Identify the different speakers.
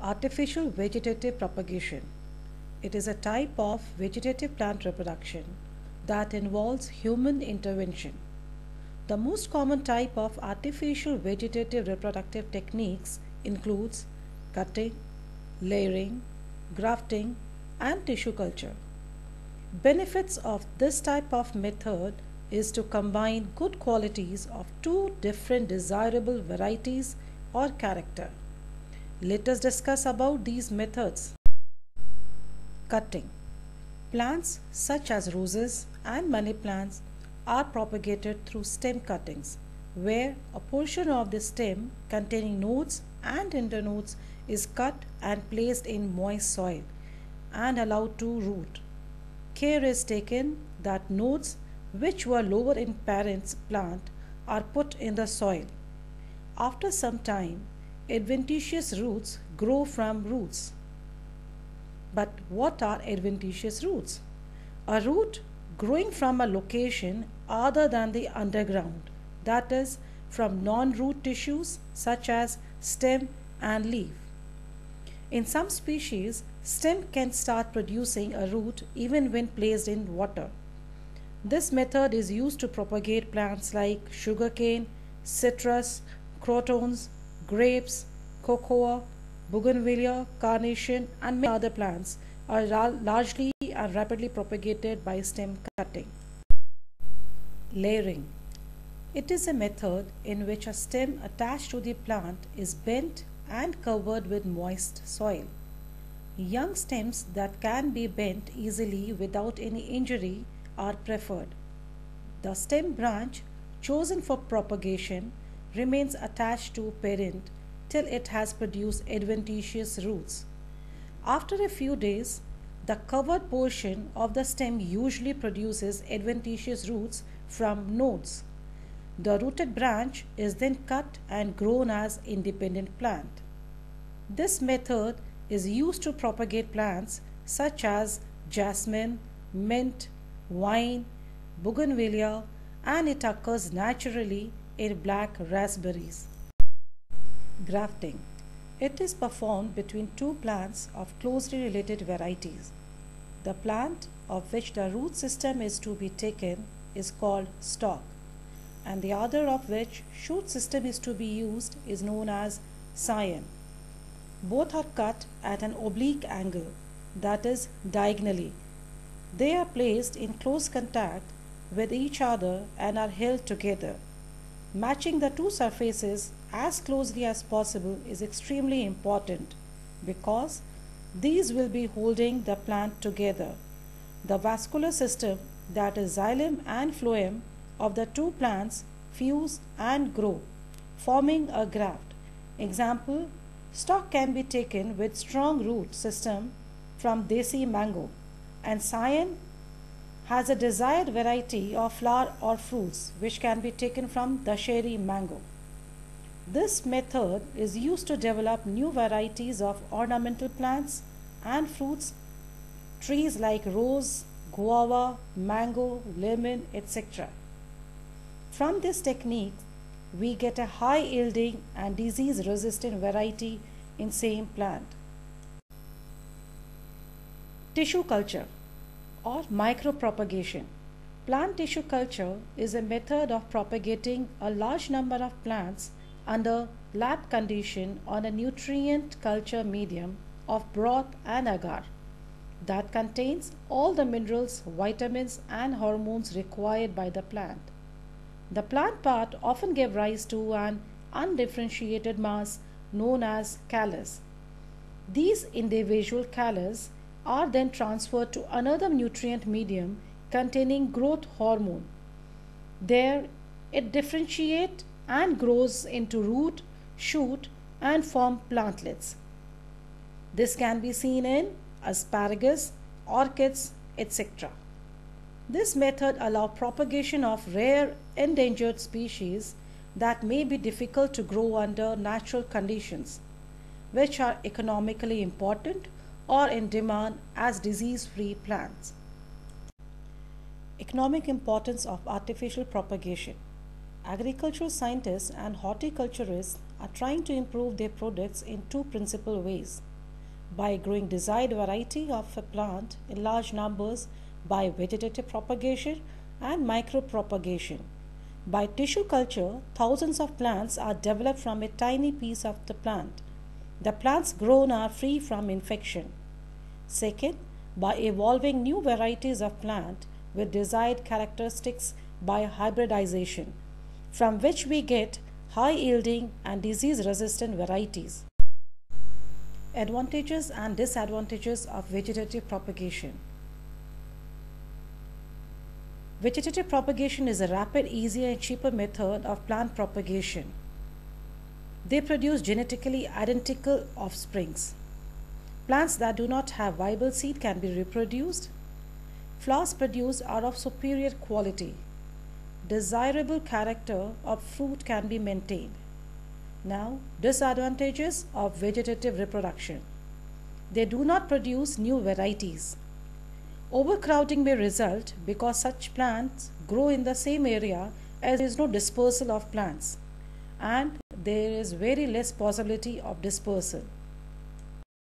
Speaker 1: Artificial vegetative propagation. It is a type of vegetative plant reproduction that involves human intervention. The most common type of artificial vegetative reproductive techniques includes cutting, layering, grafting, and tissue culture. Benefits of this type of method is to combine good qualities of two different desirable varieties or character. Let us discuss about these methods. Cutting. Plants such as roses and money plants are propagated through stem cuttings, where a portion of the stem containing nodes and internodes is cut and placed in moist soil and allowed to root. Care is taken that nodes which were lower in parent plant are put in the soil. After some time, adventitious roots grow from roots. But what are adventitious roots? A root growing from a location other than the underground, that is, from non-root tissues such as stem and leaf. In some species, stem can start producing a root even when placed in water. This method is used to propagate plants like sugarcane, citrus, crotons, grapes, cocoa, bougainvillea, carnation, and many other plants are largely and rapidly propagated by stem cutting. Layering. It is a method in which a stem attached to the plant is bent and covered with moist soil. Young stems that can be bent easily without any injury are preferred. The stem branch chosen for propagation remains attached to parent till it has produced adventitious roots. After a few days, the covered portion of the stem usually produces adventitious roots from nodes. The rooted branch is then cut and grown as independent plant. This method is used to propagate plants such as jasmine, mint, wine, bougainvillea, and it occurs naturally in black raspberries. Grafting. It is performed between two plants of closely related varieties. The plant of which the root system is to be taken is called stalk, and the other of which shoot system is to be used is known as scion. Both are cut at an oblique angle, that is diagonally. They are placed in close contact with each other and are held together. Matching the two surfaces as closely as possible is extremely important because these will be holding the plant together. The vascular system, that is xylem and phloem, of the two plants fuse and grow, forming a graft. Example, stock can be taken with strong root system from desi mango, and scion has a desired variety of flower or fruits which can be taken from Dasheri mango. This method is used to develop new varieties of ornamental plants and fruits, trees like rose, guava, mango, lemon, etc. From this technique, we get a high yielding and disease resistant variety in same plant. Tissue culture or micropropagation. Plant tissue culture is a method of propagating a large number of plants under lab condition on a nutrient culture medium of broth and agar that contains all the minerals, vitamins and hormones required by the plant. The plant part often gives rise to an undifferentiated mass known as callus. These individual callus are then transferred to another nutrient medium containing growth hormone. There it differentiates and grows into root, shoot and form plantlets. This can be seen in asparagus, orchids, etc. This method allows propagation of rare endangered species that may be difficult to grow under natural conditions, which are economically important or in demand as disease-free plants. Economic importance of artificial propagation. Agricultural scientists and horticulturists are trying to improve their products in two principal ways. by growing desired variety of a plant in large numbers by vegetative propagation and micropropagation. By tissue culture, thousands of plants are developed from a tiny piece of the plant. The plants grown are free from infection. Second, by evolving new varieties of plant with desired characteristics by hybridization, from which we get high yielding and disease resistant varieties. Advantages and disadvantages of vegetative propagation. Vegetative propagation is a rapid, easier and cheaper method of plant propagation. They produce genetically identical offsprings. Plants that do not have viable seed can be reproduced. Flowers produced are of superior quality. Desirable character of fruit can be maintained. Now, disadvantages of vegetative reproduction. They do not produce new varieties. Overcrowding may result because such plants grow in the same area as there is no dispersal of plants, and there is very less possibility of dispersal.